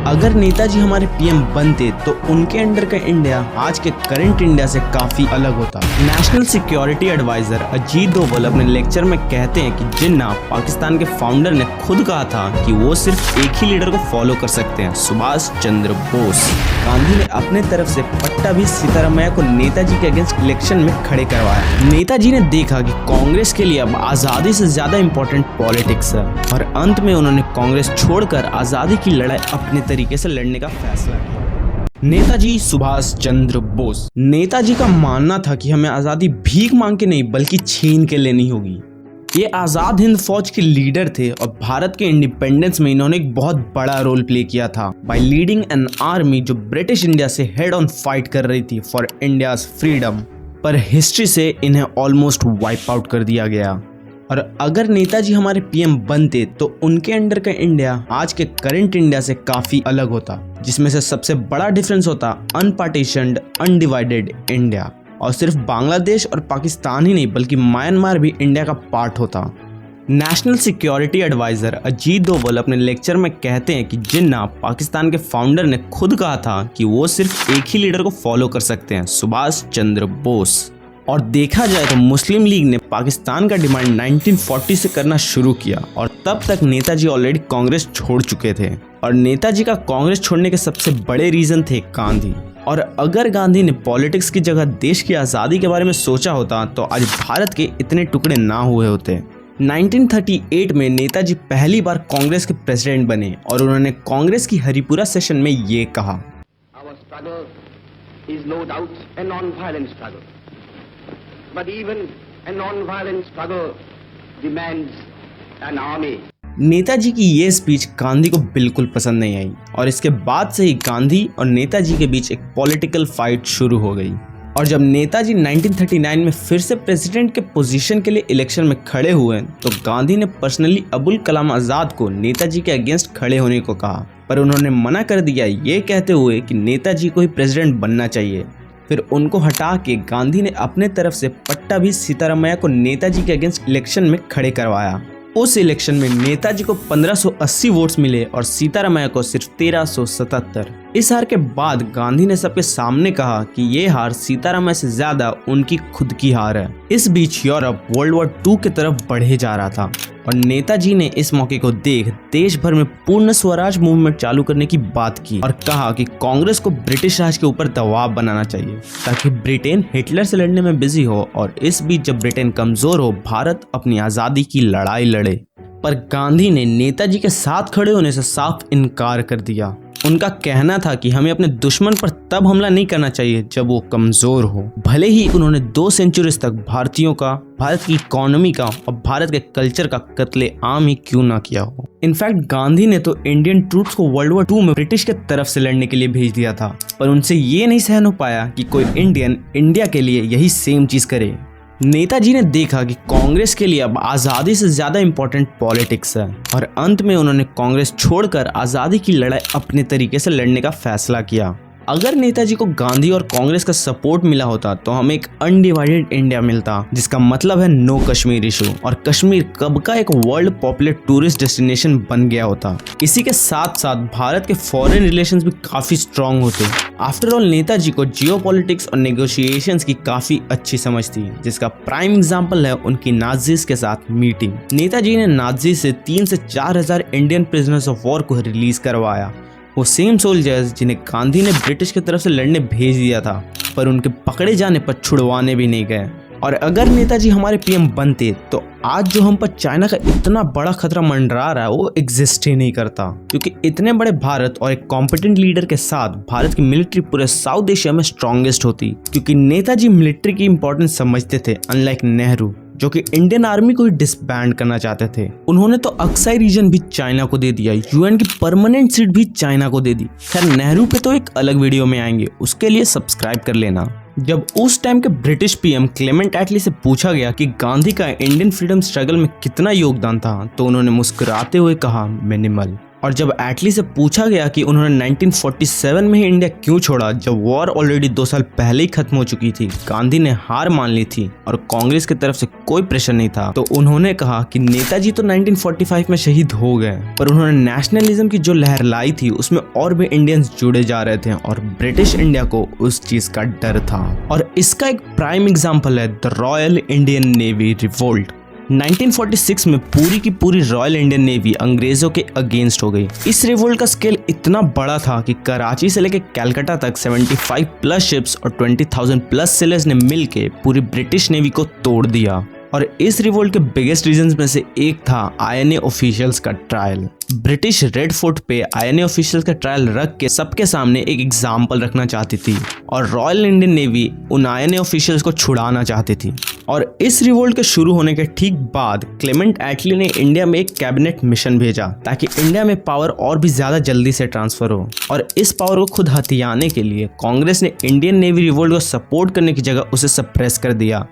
अगर नेताजी हमारे पीएम बनते तो उनके अंडर का इंडिया आज के करंट इंडिया से काफी अलग होता। National security adviser Ajit Doval अपने लेक्चर में कहते हैं कि जिन्ना पाकिस्तान के फाउंडर ने खुद कहा था कि वो सिर्फ एक ही लीडर को फॉलो कर सकते हैं, सुभाष चंद्र बोस। गांधी ने अपने तरफ से पट्टा भी सीतारामैया को नेताजी के अगेंस्ट इलेक्शन में खड़े करवाया। नेताजी ने देखा कि कांग्रेस के लिए अब आजादी से ज्यादा इम्पोर्टेंट पॉलिटिक्स है और अंत में उन्होंने कांग्रेस छोड़कर आजादी की लड़ाई अपने तरीके से लड़ने का फैसला किया। नेताजी सुभाष चंद्र बोस। नेताजी का मानना था कि हमें आजादी भीख मांग के नहीं बल्कि छीन के लेनी होगी। ये आजाद हिंद फौज के लीडर थे और भारत के इंडिपेंडेंस में इन्होंने एक बहुत बड़ा रोल प्ले किया था बाय लीडिंग एन आर्मी जो ब्रिटिश इंडिया से हेड ऑन फाइट कर रही थी फॉर इंडियाज फ्रीडम। पर हिस्ट्री से इन्हें ऑलमोस्ट वाइप आउट कर दिया गया। और अगर नेताजी हमारे पीएम बनते तो उनके अंडर का इंडिया आज के करंट इंडिया से काफी अलग होता, जिसमें से सबसे बड़ा डिफरेंस होता अनपार्टीशन्ड अनडिवाइडेड इंडिया। और सिर्फ बांग्लादेश और पाकिस्तान ही नहीं बल्कि म्यांमार भी इंडिया का पार्ट होता। National security adviser Ajit Doval अपने लेक्चर में कहते हैं कि जिन्ना पाकिस्तान के फाउंडर ने खुद कहा था कि वो सिर्फ एक ही लीडर को फॉलो कर सकते हैं, सुभाष चंद्र बोस। और देखा जाए तो मुस्लिम लीग ने पाकिस्तान का डिमांड 1940 से करना शुरू किया और तब तक नेताजी ऑलरेडी कांग्रेस छोड़ चुके थे। और नेताजी का कांग्रेस छोड़ने के सबसे बड़े रीजन थे गांधी। और अगर गांधी ने पॉलिटिक्स की जगह देश की आज़ादी के बारे में सोचा होता तो आज भारत के इतने टुकड़े ना हुए होते। 1938 में नेताजी पहली बार कांग्रेस के प्रेसिडेंट बने और उन्होंने कांग्रेस की हरिपुरा सेशन में ये कहा, Our struggle is no doubt a non-violent struggle. But even a non-violent struggle demands an army. Netaji की ये स्पीच गांधी को बिल्कुल पसंद नहीं आई और इसके बाद से ही गांधी और नेताजी के बीच एक पॉलिटिकल फाइट शुरू हो गई। और जब नेताजी 1939 में फिर से प्रेसिडेंट के पोजीशन के लिए इलेक्शन में खड़े हुए तो गांधी ने पर्सनली अबुल कलाम आज़ाद को नेताजी के अगेंस्ट खड़े होने को कहा, पर उन्होंने मना कर दिया, ये कहते हुए कि नेताजी को ही प्रेसिडेंट बनना चाहिए। फिर उनको हटा के गांधी ने अपने तरफ से पट्टा भी सीतारामैया को नेताजी के अगेंस्ट इलेक्शन में खड़े करवाया। उस इलेक्शन में नेताजी को 1580 वोट्स मिले और सीतारामैया को सिर्फ 1377। इस हार के बाद गांधी ने सबके सामने कहा कि ये हार सीतारामैया से ज्यादा उनकी खुद की हार है। इस बीच यूरोप वर्ल्ड वॉर 2 की तरफ बढ़े जा रहा था और नेताजी ने इस मौके को देख देश भर में पूर्ण स्वराज मूवमेंट चालू करने की बात की और कहा कि कांग्रेस को ब्रिटिश राज के ऊपर दबाव बनाना चाहिए ताकि ब्रिटेन हिटलर से लड़ने में बिजी हो और इस बीच जब ब्रिटेन कमजोर हो भारत अपनी आजादी की लड़ाई लड़े। पर गांधी ने नेताजी के साथ खड़े होने से साफ इनकार कर दिया। उनका कहना था कि हमें अपने दुश्मन पर तब हमला नहीं करना चाहिए जब वो कमजोर हो। भले ही उन्होंने 2 सेंचुरीज तक भारतीयों का, भारत की इकोनॉमी का और भारत के कल्चर का कत्ले आम ही क्यों ना किया हो। इनफैक्ट गांधी ने तो इंडियन ट्रूप्स को वर्ल्ड वॉर 2 में ब्रिटिश के तरफ से लड़ने के लिए भेज दिया था, पर उनसे ये नहीं सहन हो पाया कि कोई इंडियन इंडिया के लिए यही सेम चीज करे। नेताजी ने देखा कि कांग्रेस के लिए अब आज़ादी से ज़्यादा इम्पोर्टेंट पॉलिटिक्स है और अंत में उन्होंने कांग्रेस छोड़कर आज़ादी की लड़ाई अपने तरीके से लड़ने का फैसला किया। अगर नेताजी को गांधी और कांग्रेस का सपोर्ट मिला होता तो हमें एक अनडिवाइडेड इंडिया मिलता, जिसका मतलब है नो कश्मीर इशू, और कश्मीर कब का एक वर्ल्ड पॉपुलर टूरिस्ट डेस्टिनेशन बन गया होता। इसी के साथ साथ भारत के फॉरेन रिलेशंस भी काफी स्ट्रांग होते। आफ्टर ऑल नेताजी को जियोपॉलिटिक्स और नेगोशिएशंस की काफी अच्छी समझ थी, जिसका प्राइम एग्जांपल है उनकी नाजीज के साथ मीटिंग। नेताजी ने नाजी से 3 से 4 हजार इंडियन प्रिजनर्स ऑफ वॉर को रिलीज करवाया, वो सेम सोल्जर्स जिन्हें गांधी ने ब्रिटिश की तरफ से लड़ने भेज दिया था, पर उनके पकड़े जाने पर छुड़वाने भी नहीं गए। और अगर नेताजी हमारे पीएम बनते तो आज जो हम पर चाइना का इतना बड़ा खतरा मंडरा रहा है वो एग्जिस्ट ही नहीं करता, क्योंकि इतने बड़े भारत और एक कॉम्पिटेंट लीडर के साथ भारत की मिलिट्री पूरे साउथ एशिया में स्ट्रॉन्गेस्ट होती, क्योंकि नेताजी मिलिट्री की इंपॉर्टेंस समझते थे, अनलाइक नेहरू जो कि इंडियन आर्मी को ही डिसबैंड करना चाहते थे। उन्होंने तो अक्साई रीजन भी चाइना को दे दिया, यूएन की परमानेंट सीट भी चाइना को दे दी। खैर नेहरू पे तो एक अलग वीडियो में आएंगे, उसके लिए सब्सक्राइब कर लेना। जब उस टाइम के ब्रिटिश पीएम क्लेमेंट एटली से पूछा गया कि गांधी का इंडियन फ्रीडम स्ट्रगल में कितना योगदान था तो उन्होंने मुस्कुराते हुए कहा, मिनिमल। और जब एटली से पूछा गया कि उन्होंने 1947 में ही इंडिया क्यों छोड़ा, जब वॉर ऑलरेडी 2 साल पहले ही खत्म हो चुकी थी, गांधी ने हार मान ली थी और कांग्रेस की तरफ से कोई प्रेशर नहीं था, तो उन्होंने कहा कि नेताजी तो 1945 में शहीद हो गए, पर उन्होंने नेशनलिज्म की जो लहर लाई थी उसमें और भी इंडियंस जुड़े जा रहे थे और ब्रिटिश इंडिया को उस चीज का डर था। और इसका एक प्राइम एग्जाम्पल है the royal Indian navy revolt. 1946 में पूरी की पूरी रॉयल इंडियन नेवी अंग्रेजों के अगेंस्ट हो गई। इस रिवोल्ट का स्केल इतना बड़ा था कि कराची से लेकर कलकत्ता तक 75 प्लस शिप्स और 20,000 प्लस सेलर्स ने मिलकर पूरी ब्रिटिश नेवी को तोड़ दिया। और इस रिवोल्ट के बिगेस्ट रीजंस में से एक था आईएनए ऑफिशियल्स का ट्रायल। ब्रिटिश रेड फोर्ट पे आईएनए ऑफिशियल्स का ट्रायल रख के सबके सामने एक एग्जाम्पल रखना चाहती थी और रॉयल इंडियन नेवी उन आईएनए ऑफिशियल्स को छुड़ाना चाहती थी। और इस रिवोल्ट के शुरू होने के ठीक बाद क्लेमेंट एटली ने इंडिया में एक कैबिनेट मिशन भेजा ताकि इंडिया में पावर और भी ज्यादा जल्दी से ट्रांसफर हो। और इस पावर को खुद हथियाने के लिए कांग्रेस ने इंडियन नेवी रिवोल्ट को सपोर्ट करने की जगह उसे सप्रेस कर दिया।